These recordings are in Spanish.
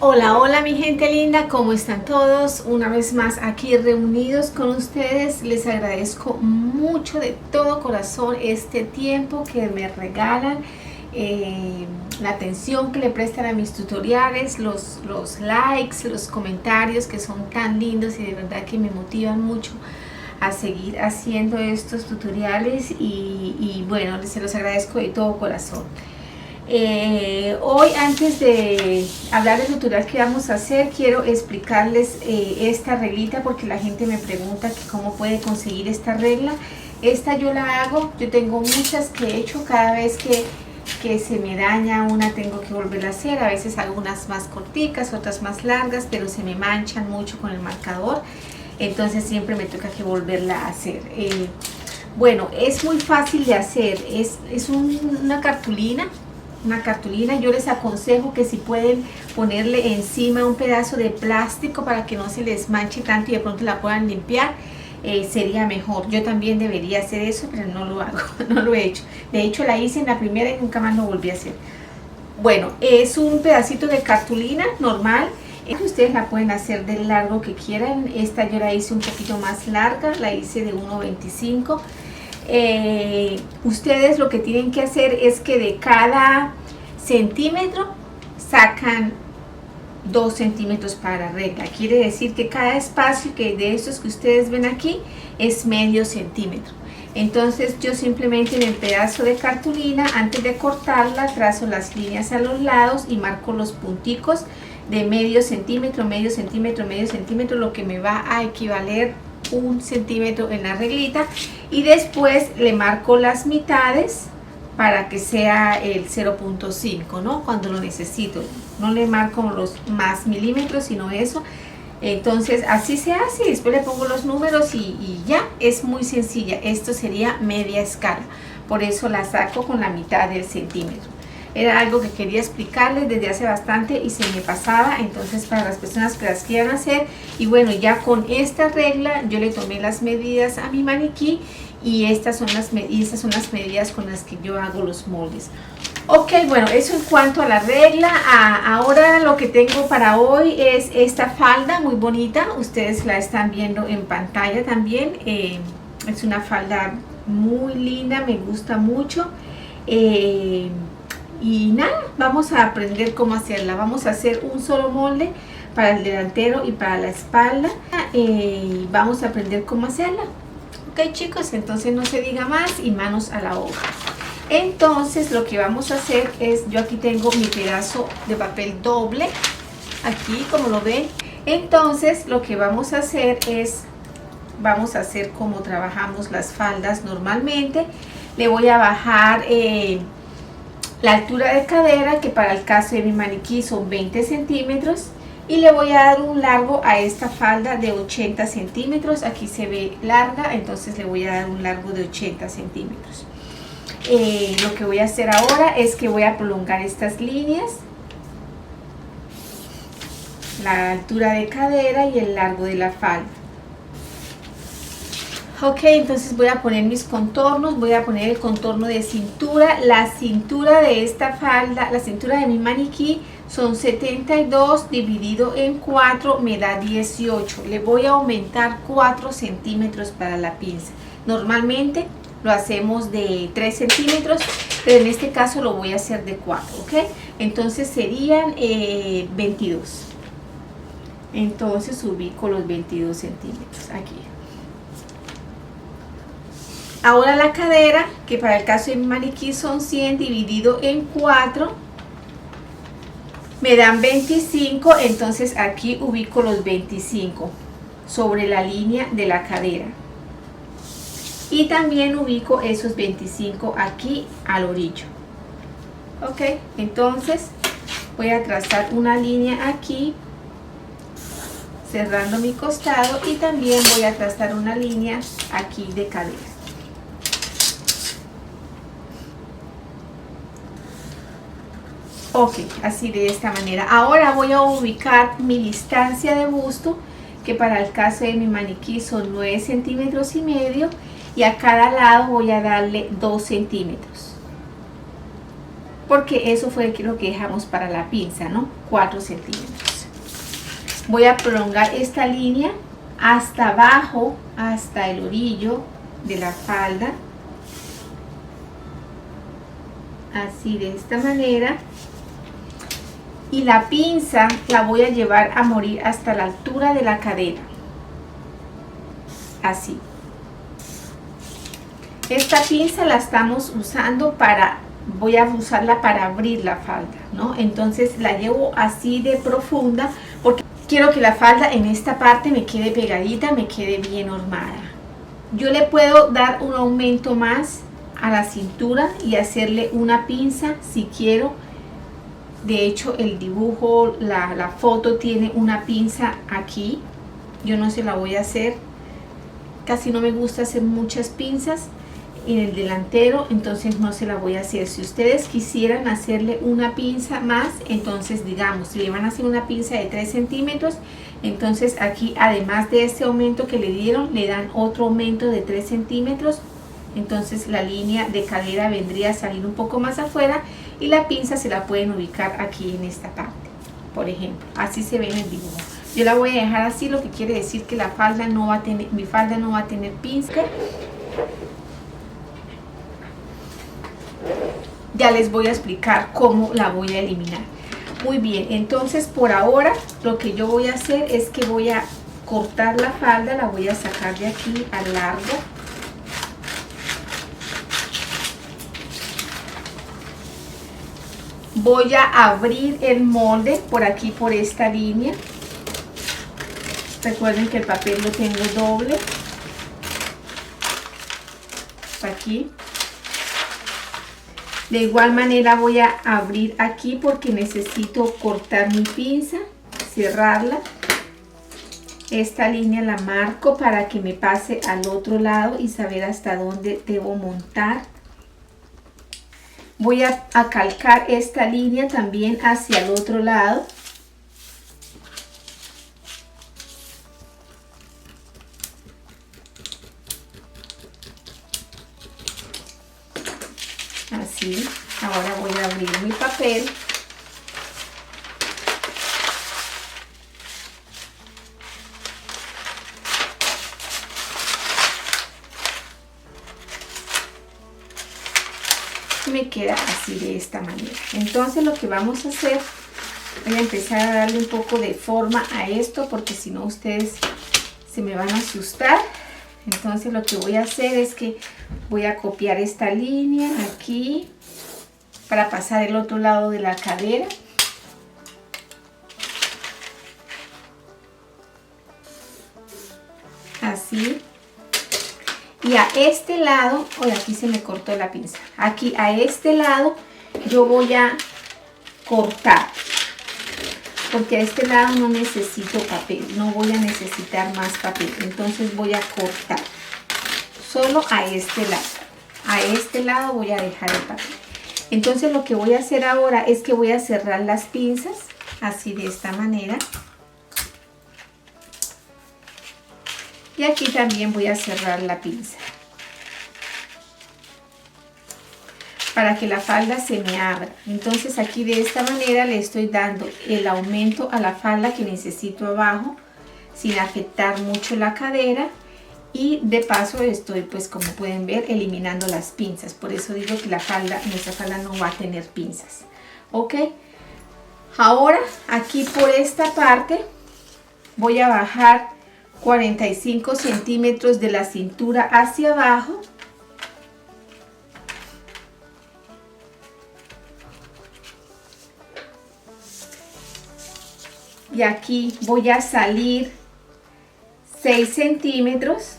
Hola, hola mi gente linda, ¿cómo están todos? Una vez más aquí reunidos con ustedes. Les agradezco mucho de todo corazón este tiempo que me regalan, la atención que le prestan a mis tutoriales, los likes, los comentarios que son tan lindos y de verdad que me motivan mucho a seguir haciendo estos tutoriales y bueno, se los agradezco de todo corazón. Hoy, antes de hablar del tutorial que vamos a hacer, quiero explicarles esta reglita, porque la gente me pregunta que cómo puede conseguir esta regla. Esta yo la hago, yo tengo muchas que he hecho. Cada vez que se me daña una tengo que volverla a hacer. A veces hago unas más corticas, otras más largas, pero se me manchan mucho con el marcador, entonces siempre me toca que volverla a hacer. Bueno, es muy fácil de hacer. Es una cartulina. Yo les aconsejo que si pueden ponerle encima un pedazo de plástico para que no se les manche tanto y de pronto la puedan limpiar, sería mejor. Yo también debería hacer eso, pero no lo hago, no lo he hecho. De hecho, la hice en la primera y nunca más lo volví a hacer. Bueno, es un pedacito de cartulina normal. Ustedes la pueden hacer del largo que quieran. Esta yo la hice un poquito más larga, la hice de 1.25. Ustedes lo que tienen que hacer es que de cada centímetro sacan 2 centímetros para la regla. Quiere decir que cada espacio que de estos que ustedes ven aquí es medio centímetro. Entonces yo simplemente en el pedazo de cartulina, antes de cortarla, trazo las líneas a los lados y marco los punticos de medio centímetro, medio centímetro, medio centímetro, lo que me va a equivaler 1 centímetro en la reglita, y después le marco las mitades para que sea el 0.5, ¿no? Cuando lo necesito, no le marco los más milímetros, sino eso. Entonces así se hace, después le pongo los números y ya, es muy sencilla. Esto sería media escala, por eso la saco con la mitad del centímetro. Era algo que quería explicarles desde hace bastante y se me pasaba, entonces para las personas que las quieran hacer. Y bueno, ya con esta regla yo le tomé las medidas a mi maniquí y estas son las medidas con las que yo hago los moldes. Ok, bueno, eso en cuanto a la regla. Ahora lo que tengo para hoy es esta falda muy bonita. Ustedes la están viendo en pantalla también. Es una falda muy linda, me gusta mucho. Y nada, vamos a aprender cómo hacerla. Vamos a hacer un solo molde para el delantero y para la espalda. Vamos a aprender cómo hacerla. Ok, chicos, entonces no se diga más y manos a la obra. Entonces lo que vamos a hacer es, yo aquí tengo mi pedazo de papel doble, aquí como lo ven. Entonces lo que vamos a hacer es, vamos a hacer como trabajamos las faldas normalmente. Le voy a bajar la altura de cadera, que para el caso de mi maniquí son 20 centímetros, y le voy a dar un largo a esta falda de 80 centímetros. Aquí se ve larga, entonces le voy a dar un largo de 80 centímetros. Lo que voy a hacer ahora es que voy a prolongar estas líneas, la altura de cadera y el largo de la falda. Ok, entonces voy a poner mis contornos. Voy a poner el contorno de cintura. La cintura de esta falda, la cintura de mi maniquí son 72 dividido en 4 me da 18. Le voy a aumentar 4 centímetros para la pinza. Normalmente lo hacemos de 3 centímetros, pero en este caso lo voy a hacer de 4, ¿ok? Entonces serían 22. Entonces ubico los 22 centímetros aquí. Ahora la cadera, que para el caso de mi maniquí son 100 dividido en 4, me dan 25, entonces aquí ubico los 25 sobre la línea de la cadera. Y también ubico esos 25 aquí al orillo. Ok, entonces voy a trazar una línea aquí, cerrando mi costado, y también voy a trazar una línea aquí de cadera. Ok, así de esta manera. Ahora voy a ubicar mi distancia de busto, que para el caso de mi maniquí son 9 centímetros y medio, y a cada lado voy a darle 2 centímetros. porque eso fue lo que dejamos para la pinza, ¿no? 4 centímetros. Voy a prolongar esta línea hasta abajo, hasta el orillo de la falda, así de esta manera, y la pinza la voy a llevar a morir hasta la altura de la cadera, así. Esta pinza la estamos usando voy a usarla para abrir la falda, ¿no? Entonces la llevo así de profunda porque quiero que la falda en esta parte me quede pegadita, me quede bien hormada. Yo le puedo dar un aumento más a la cintura y hacerle una pinza si quiero. De hecho, el dibujo, la foto tiene una pinza aquí. Yo no se la voy a hacer. Casi no me gusta hacer muchas pinzas en el delantero, entonces no se la voy a hacer. Si ustedes quisieran hacerle una pinza más, entonces digamos, si le van a hacer una pinza de 3 centímetros, entonces aquí además de este aumento que le dieron, le dan otro aumento de 3 centímetros. Entonces la línea de cadera vendría a salir un poco más afuera y la pinza se la pueden ubicar aquí en esta parte, por ejemplo. Así se ve en el dibujo. Yo la voy a dejar así, lo que quiere decir que la falda no va a tener, mi falda no va a tener pinza. Ya les voy a explicar cómo la voy a eliminar. Muy bien, entonces por ahora lo que yo voy a hacer es que voy a cortar la falda, la voy a sacar de aquí al largo. Voy a abrir el molde por aquí, por esta línea. Recuerden que el papel lo tengo doble. Aquí. De igual manera voy a abrir aquí porque necesito cortar mi pinza, cerrarla. Esta línea la marco para que me pase al otro lado y saber hasta dónde debo montar. Voy a calcar esta línea también hacia el otro lado. Así, ahora voy a abrir mi papel. Me queda así de esta manera. Entonces lo que vamos a hacer, voy a empezar a darle un poco de forma a esto porque si no ustedes se me van a asustar. Entonces lo que voy a hacer es que voy a copiar esta línea aquí para pasar el otro lado de la cadera. Así. Y a este lado, hoy aquí se me cortó la pinza. Aquí a este lado yo voy a cortar. Porque a este lado no necesito papel, no voy a necesitar más papel, entonces voy a cortar solo a este lado. A este lado voy a dejar el papel. Entonces lo que voy a hacer ahora es que voy a cerrar las pinzas, así de esta manera. Y aquí también voy a cerrar la pinza. Para que la falda se me abra. Entonces aquí de esta manera le estoy dando el aumento a la falda que necesito abajo sin afectar mucho la cadera y de paso estoy, pues como pueden ver, eliminando las pinzas. Por eso digo que nuestra falda no va a tener pinzas. Ok, ahora aquí por esta parte voy a bajar 45 centímetros de la cintura hacia abajo. Y aquí voy a salir 6 centímetros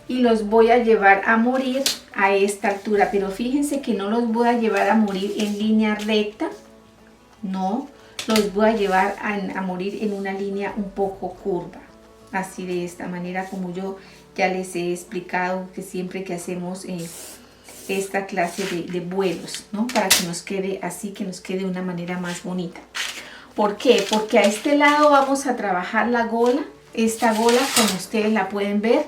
y los voy a llevar a morir a esta altura. Pero fíjense que no los voy a llevar a morir en línea recta. No, los voy a llevar a morir en una línea un poco curva. Así de esta manera como yo ya les he explicado que siempre que hacemos esta clase de vuelos, ¿no? Para que nos quede así, que nos quede de una manera más bonita. ¿Por qué? Porque a este lado vamos a trabajar la gola, esta gola como ustedes la pueden ver.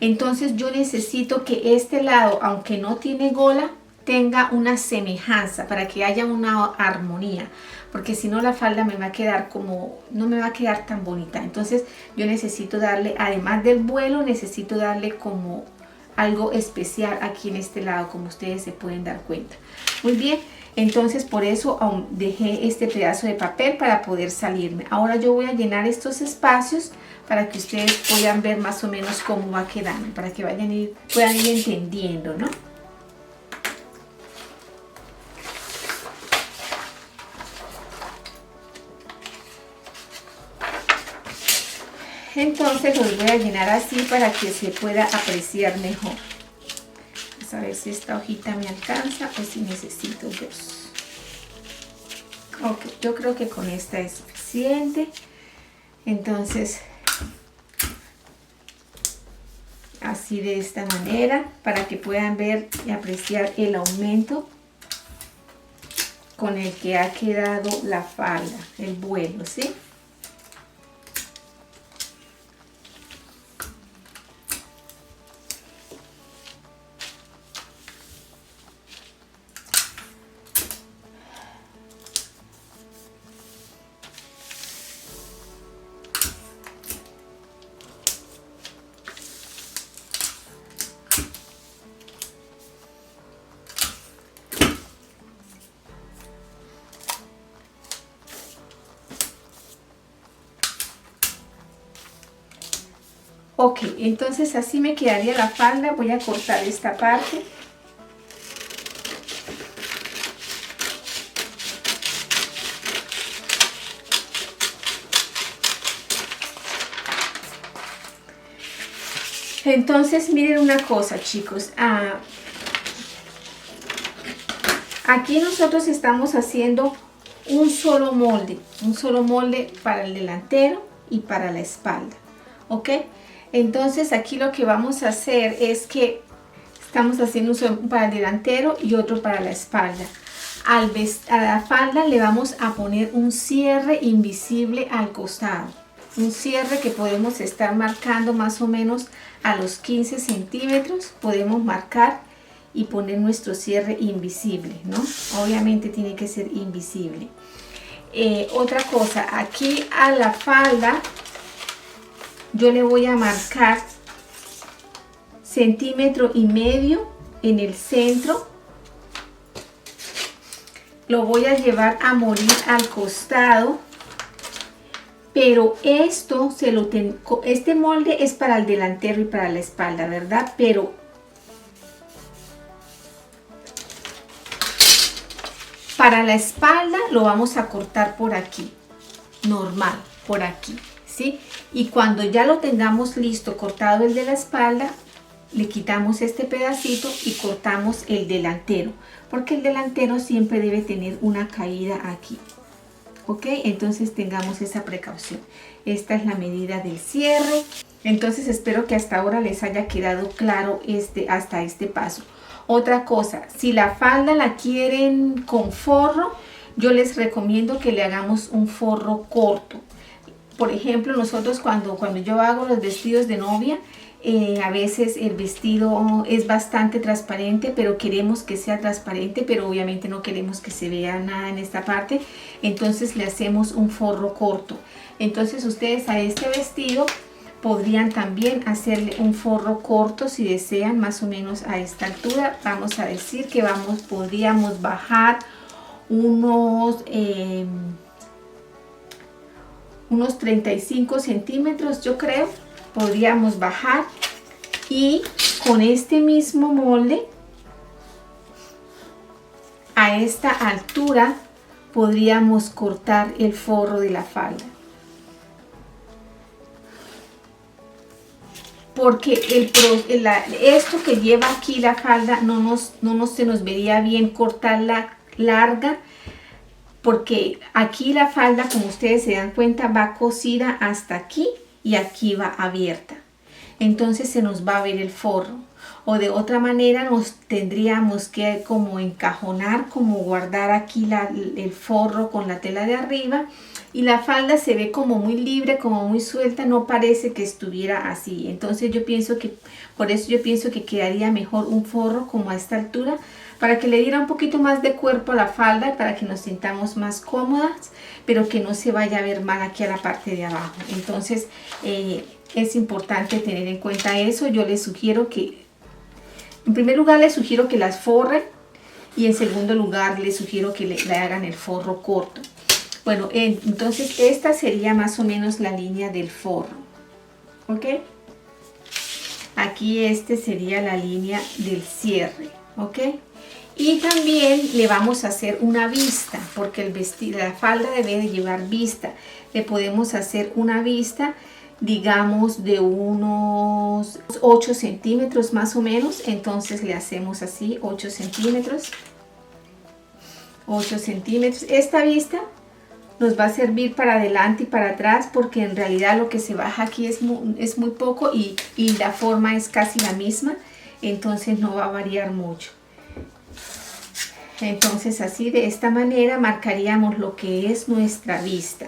Entonces yo necesito que este lado, aunque no tiene gola, tenga una semejanza, para que haya una armonía, porque si no la falda me va a quedar como, no me va a quedar tan bonita. Entonces yo necesito darle, además del vuelo, necesito darle como algo especial aquí en este lado, como ustedes se pueden dar cuenta. Muy bien, entonces por eso dejé este pedazo de papel para poder salirme. Ahora yo voy a llenar estos espacios para que ustedes puedan ver más o menos cómo va quedando, para que puedan ir entendiendo, ¿no? Entonces los voy a llenar así para que se pueda apreciar mejor. Vamos a ver si esta hojita me alcanza o si necesito dos. Ok, yo creo que con esta es suficiente. Entonces, así de esta manera, para que puedan ver y apreciar el aumento con el que ha quedado la falda, el vuelo, ¿sí? Ok, entonces así me quedaría la falda. Voy a cortar esta parte. Entonces miren una cosa, chicos. Aquí nosotros estamos haciendo un solo molde para el delantero y para la espalda. ¿Ok? Entonces aquí lo que vamos a hacer es que estamos haciendo un solo para el delantero y otro para la espalda. A la falda le vamos a poner un cierre invisible al costado. Un cierre que podemos estar marcando más o menos a los 15 centímetros. Podemos marcar y poner nuestro cierre invisible, ¿no? Obviamente tiene que ser invisible. Otra cosa, aquí a la falda yo le voy a marcar 1,5 centímetros en el centro. Lo voy a llevar a morir al costado, pero este molde es para el delantero y para la espalda, ¿verdad? Pero para la espalda lo vamos a cortar por aquí, normal, por aquí, ¿sí? Y cuando ya lo tengamos listo, cortado el de la espalda, le quitamos este pedacito y cortamos el delantero, porque el delantero siempre debe tener una caída aquí. ¿Ok? Entonces tengamos esa precaución. Esta es la medida del cierre. Entonces espero que hasta ahora les haya quedado claro hasta este paso. Otra cosa, si la falda la quieren con forro, yo les recomiendo que le hagamos un forro corto. Por ejemplo, nosotros cuando yo hago los vestidos de novia, a veces el vestido es bastante transparente, pero queremos que sea transparente, pero obviamente no queremos que se vea nada en esta parte. Entonces le hacemos un forro corto. Entonces ustedes a este vestido podrían también hacerle un forro corto si desean, más o menos a esta altura. Vamos a decir que podríamos bajar unos 35 centímetros, yo creo. Podríamos bajar y con este mismo molde a esta altura podríamos cortar el forro de la falda, porque esto que lleva aquí la falda se nos vería bien cortarla larga, porque aquí la falda, como ustedes se dan cuenta, va cosida hasta aquí y aquí va abierta. Entonces se nos va a ver el forro. O de otra manera nos tendríamos que como encajonar, como guardar aquí el forro con la tela de arriba. Y la falda se ve como muy libre, como muy suelta, no parece que estuviera así. Entonces por eso yo pienso que quedaría mejor un forro como a esta altura, para que le diera un poquito más de cuerpo a la falda, para que nos sintamos más cómodas, pero que no se vaya a ver mal aquí a la parte de abajo. Entonces es importante tener en cuenta eso. Yo les sugiero que, en primer lugar les sugiero que las forren, y en segundo lugar les sugiero que le hagan el forro corto. Bueno, entonces esta sería más o menos la línea del forro, ¿ok? Aquí este sería la línea del cierre, ¿ok? Y también le vamos a hacer una vista, porque el vestido, la falda debe de llevar vista. Le podemos hacer una vista, digamos, de unos 8 centímetros más o menos. Entonces le hacemos así, 8 centímetros. 8 centímetros. Esta vista nos va a servir para adelante y para atrás, porque en realidad lo que se baja aquí es muy poco y la forma es casi la misma. Entonces no va a variar mucho. Entonces así, de esta manera marcaríamos lo que es nuestra vista.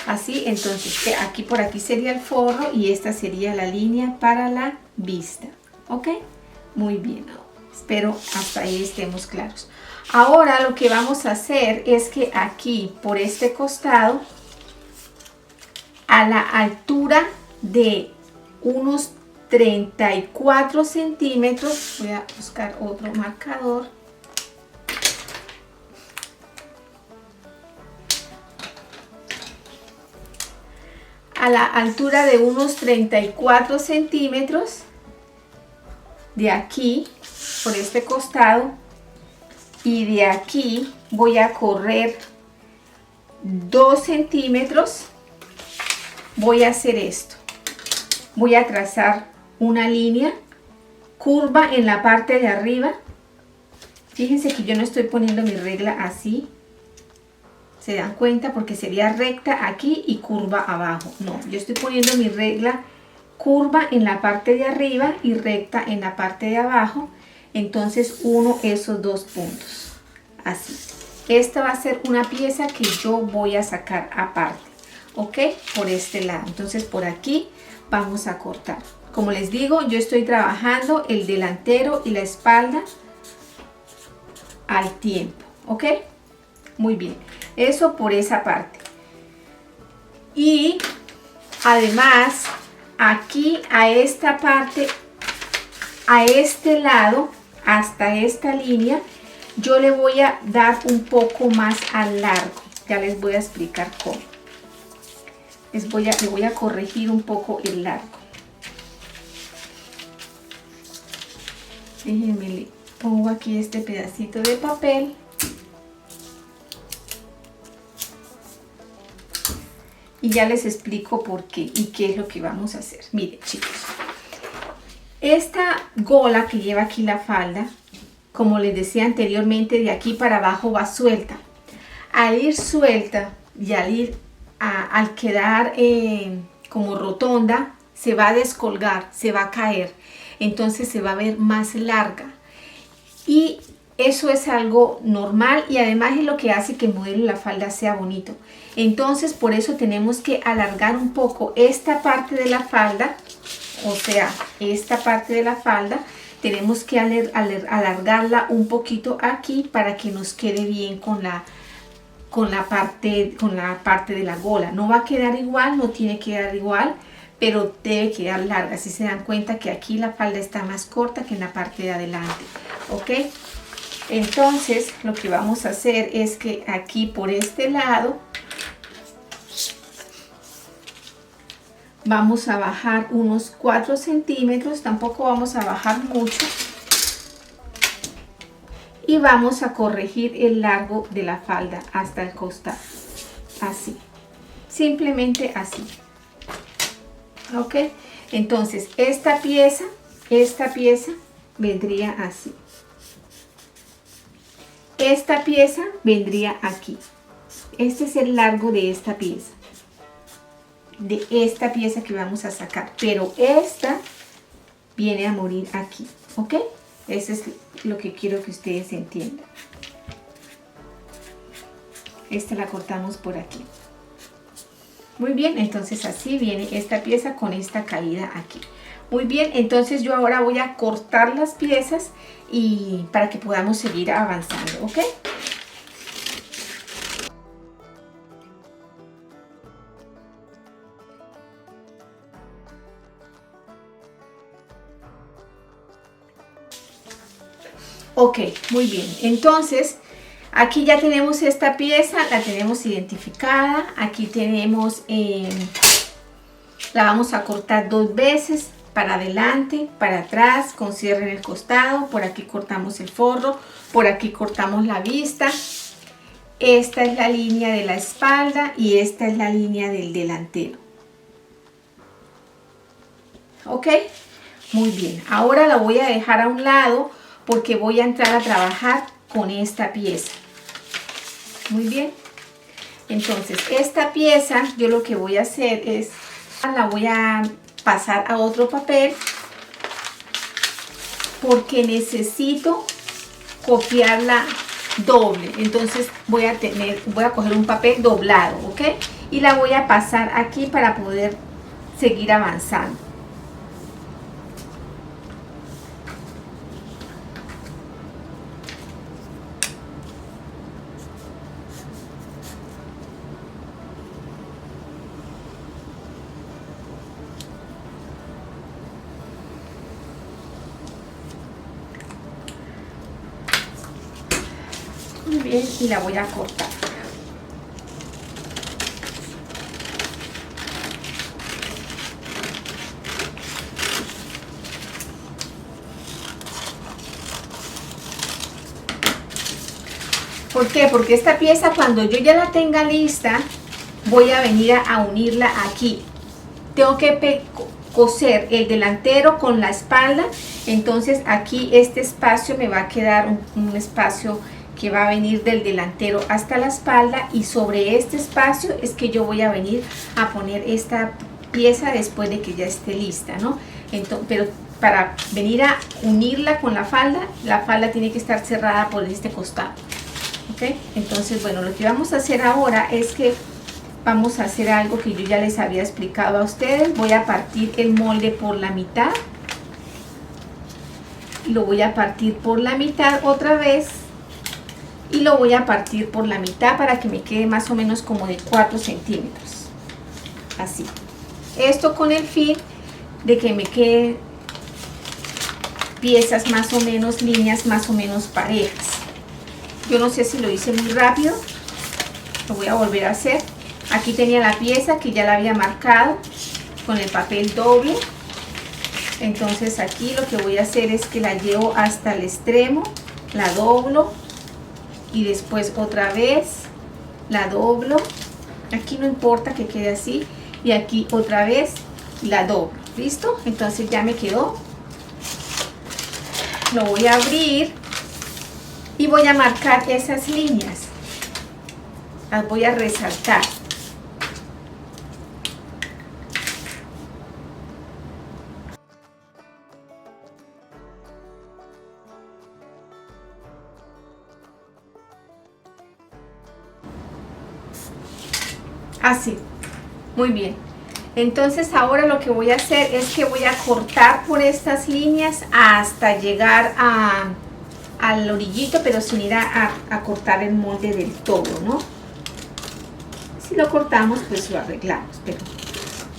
Así, entonces aquí por aquí sería el forro y esta sería la línea para la vista, ¿ok? Muy bien, espero hasta ahí estemos claros. Ahora lo que vamos a hacer es que aquí por este costado, a la altura de unos 34 centímetros, voy a buscar otro marcador. A la altura de unos 34 centímetros, de aquí, por este costado, y de aquí voy a correr 2 centímetros. Voy a hacer esto. Voy a trazar una línea curva en la parte de arriba. Fíjense que yo no estoy poniendo mi regla así. ¿Se dan cuenta? Porque sería recta aquí y curva abajo. No, yo estoy poniendo mi regla curva en la parte de arriba y recta en la parte de abajo. Entonces uno esos dos puntos. Así. Esta va a ser una pieza que yo voy a sacar aparte. ¿Ok? Por este lado. Entonces por aquí vamos a cortar. Como les digo, yo estoy trabajando el delantero y la espalda al tiempo. ¿Ok? Muy bien. Eso por esa parte. Y además aquí a esta parte, a este lado, hasta esta línea, yo le voy a dar un poco más al largo. Ya les voy a explicar cómo. Le voy a corregir un poco el largo. Déjenme, le pongo aquí este pedacito de papel. Y ya les explico por qué y qué es lo que vamos a hacer. Miren, chicos. Esta gola que lleva aquí la falda, como les decía anteriormente, de aquí para abajo va suelta. Al ir suelta y al quedar como rotonda, se va a descolgar, se va a caer. Entonces se va a ver más larga. Y eso es algo normal y además es lo que hace que el modelo de la falda sea bonito. Entonces por eso tenemos que alargar un poco esta parte de la falda. O sea, esta parte de la falda tenemos que alargarla un poquito aquí para que nos quede bien con la parte de la gola. No va a quedar igual, no tiene que quedar igual, pero debe quedar larga. Si se dan cuenta que aquí la falda está más corta que en la parte de adelante. ¿Ok? Entonces lo que vamos a hacer es que aquí por este lado vamos a bajar unos 4 centímetros, tampoco vamos a bajar mucho, y vamos a corregir el largo de la falda hasta el costado, así, simplemente así. Ok, entonces esta pieza vendría así. Esta pieza vendría aquí. Este es el largo de esta pieza. De esta pieza que vamos a sacar. Pero esta viene a morir aquí. ¿Ok? Eso es lo que quiero que ustedes entiendan. Esta la cortamos por aquí. Muy bien, entonces así viene esta pieza con esta caída aquí. Muy bien, entonces yo ahora voy a cortar las piezas y para que podamos seguir avanzando, ¿ok? Ok, muy bien. Entonces, aquí ya tenemos esta pieza, la tenemos identificada. Aquí tenemos, la vamos a cortar 2 veces, para adelante, para atrás, con cierre en el costado. Por aquí cortamos el forro, por aquí cortamos la vista. Esta es la línea de la espalda y esta es la línea del delantero. Ok, muy bien. Ahora la voy a dejar a un lado porque voy a entrar a trabajar con esta pieza. Muy bien. Entonces, esta pieza yo lo que voy a hacer es, la voy a pasar a otro papel porque necesito copiarla doble. Entonces voy a coger un papel doblado, ¿ok? Y la voy a pasar aquí para poder seguir avanzando. Muy bien, y la voy a cortar. ¿Por qué? Porque esta pieza, cuando yo ya la tenga lista, voy a venir a unirla aquí. Tengo que coser el delantero con la espalda, entonces aquí este espacio me va a quedar un espacio que va a venir del delantero hasta la espalda, y sobre este espacio es que yo voy a venir a poner esta pieza después de que ya esté lista, ¿no? Entonces, pero para venir a unirla con la falda tiene que estar cerrada por este costado, ¿ok? Entonces, bueno, lo que vamos a hacer ahora es que vamos a hacer algo que yo ya les había explicado a ustedes. Voy a partir el molde por la mitad. Lo voy a partir por la mitad otra vez. Y lo voy a partir por la mitad para que me quede más o menos como de 4 centímetros. Así. Esto con el fin de que me queden piezas más o menos, líneas más o menos parejas. Yo no sé si lo hice muy rápido. Lo voy a volver a hacer. Aquí tenía la pieza que ya la había marcado con el papel doble. Entonces aquí lo que voy a hacer es que la llevo hasta el extremo, la doblo y después otra vez la doblo. Aquí no importa que quede así, y aquí otra vez la doblo. ¿Listo? Entonces ya me quedó. Lo voy a abrir y voy a marcar esas líneas. Las voy a resaltar. Así, muy bien. Entonces ahora lo que voy a hacer es que voy a cortar por estas líneas hasta llegar al orillito, pero sin ir a cortar el molde del todo, ¿no? Si lo cortamos, pues lo arreglamos, pero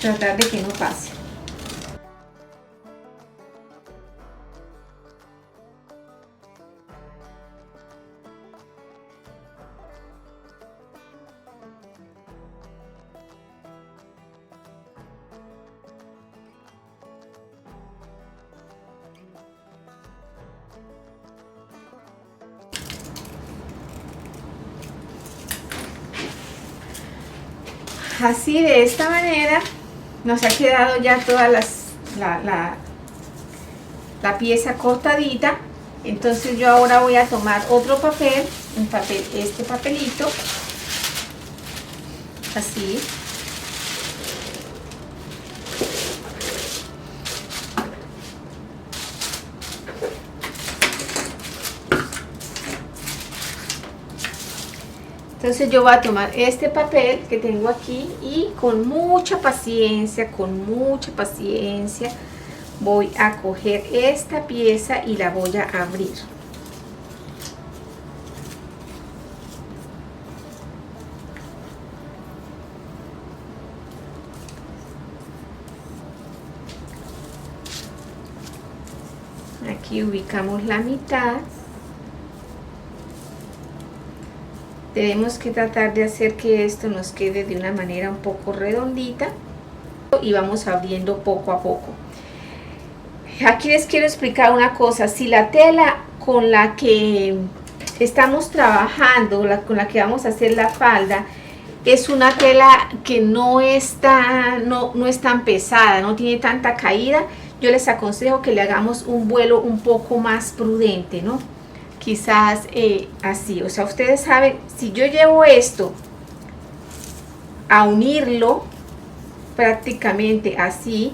tratar de que no pase. Así, de esta manera nos ha quedado ya toda la pieza cortadita. Entonces yo ahora voy a tomar otro papel, este papelito, así. Entonces yo voy a tomar este papel que tengo aquí y con mucha paciencia, voy a coger esta pieza y la voy a abrir. Aquí ubicamos la mitad. Tenemos que tratar de hacer que esto nos quede de una manera un poco redondita y vamos abriendo poco a poco. Aquí les quiero explicar una cosa: si la tela con la que estamos trabajando, con la que vamos a hacer la falda, es una tela que no es tan pesada, no tiene tanta caída, yo les aconsejo que le hagamos un vuelo un poco más prudente, ¿no? Quizás así, o sea, ustedes saben, si yo llevo esto a unirlo prácticamente así,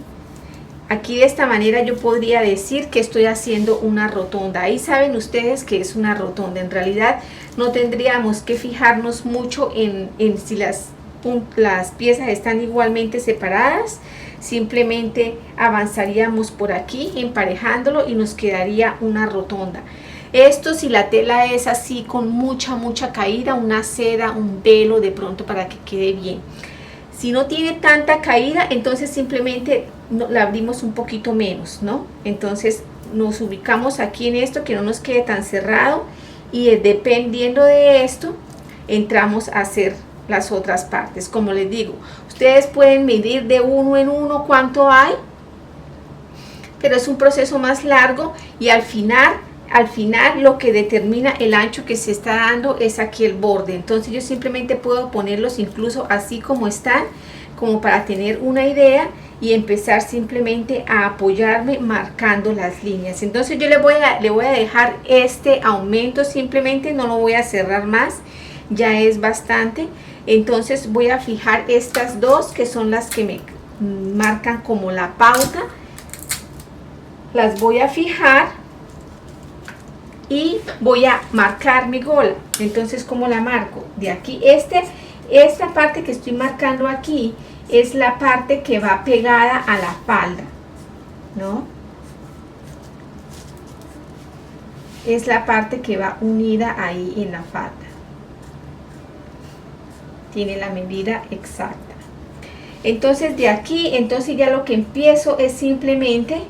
aquí de esta manera yo podría decir que estoy haciendo una rotonda. Ahí saben ustedes que es una rotonda. En realidad no tendríamos que fijarnos mucho en si las piezas están igualmente separadas. Simplemente avanzaríamos por aquí emparejándolo y nos quedaría una rotonda. Esto, si la tela es así con mucha caída, una seda, un velo de pronto para que quede bien. Si no tiene tanta caída, entonces simplemente la abrimos un poquito menos, ¿no? Entonces nos ubicamos aquí en esto, que no nos quede tan cerrado, y dependiendo de esto entramos a hacer las otras partes. Como les digo, ustedes pueden medir de uno en uno cuánto hay, pero es un proceso más largo, y al final lo que determina el ancho que se está dando es aquí el borde. Entonces yo simplemente puedo ponerlos incluso así como están, como para tener una idea y empezar simplemente a apoyarme marcando las líneas. Entonces yo le voy a dejar este aumento, simplemente no lo voy a cerrar más, ya es bastante. Entonces voy a fijar estas dos, que son las que me marcan como la pauta. Las voy a fijar y voy a marcar mi gola. Entonces, ¿cómo la marco? De aquí, esta parte que estoy marcando aquí es la parte que va pegada a la falda, ¿no? Es la parte que va unida ahí en la falda. Tiene la medida exacta. Entonces, de aquí, entonces ya lo que empiezo es simplemente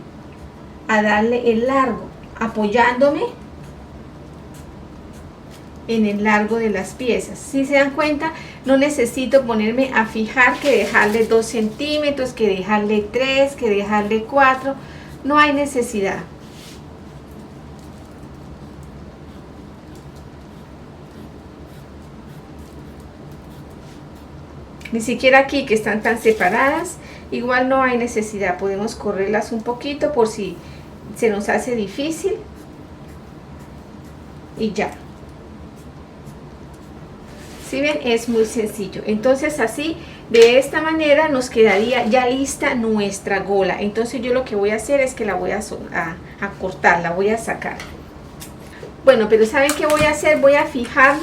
a darle el largo, apoyándome en el largo de las piezas. Si se dan cuenta, no necesito ponerme a fijar que dejarle 2 centímetros, que dejarle 3, que dejarle 4, no hay necesidad. Ni siquiera aquí, que están tan separadas, igual no hay necesidad. Podemos correrlas un poquito por si se nos hace difícil y ya. Si ven, es muy sencillo. Entonces así, de esta manera nos quedaría ya lista nuestra gola. Entonces yo lo que voy a hacer es que la voy a cortar, la voy a sacar. Bueno, pero ¿saben qué voy a hacer? Voy a fijar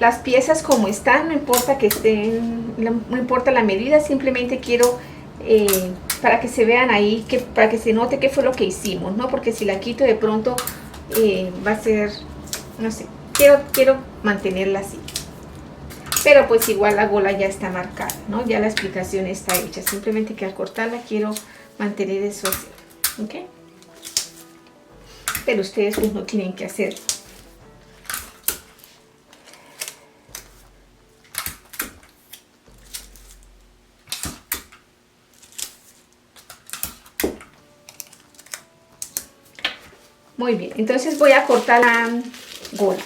las piezas como están, no importa que estén, no importa la medida, simplemente quiero para que se vean ahí, para que se note qué fue lo que hicimos, ¿no? Porque si la quito de pronto va a ser, no sé, quiero mantenerla así. Pero pues igual la gola ya está marcada, ¿no? Ya la explicación está hecha, simplemente que al cortarla quiero mantener eso así, ¿ok? Pero ustedes pues no tienen que hacerlo. Muy bien, entonces voy a cortar la gola.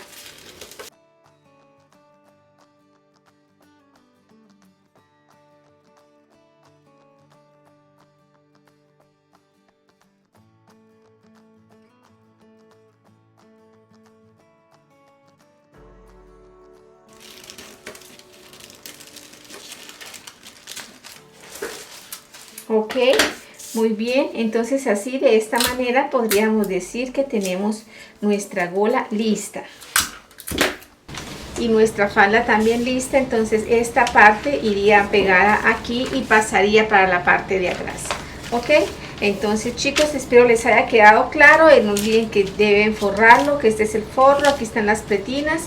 Ok, muy bien, entonces así de esta manera podríamos decir que tenemos nuestra gola lista. y nuestra falda también lista. Entonces esta parte iría pegada aquí y pasaría para la parte de atrás, ¿ok? Entonces chicos, espero les haya quedado claro. No olviden que deben forrarlo, que este es el forro, aquí están las pretinas,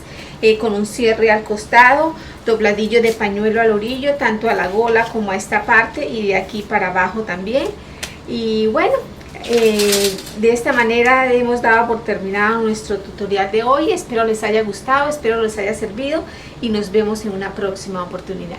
con un cierre al costado, dobladillo de pañuelo al orillo, tanto a la gola como a esta parte y de aquí para abajo también. Y bueno, de esta manera hemos dado por terminado nuestro tutorial de hoy. Espero les haya gustado, espero les haya servido y nos vemos en una próxima oportunidad.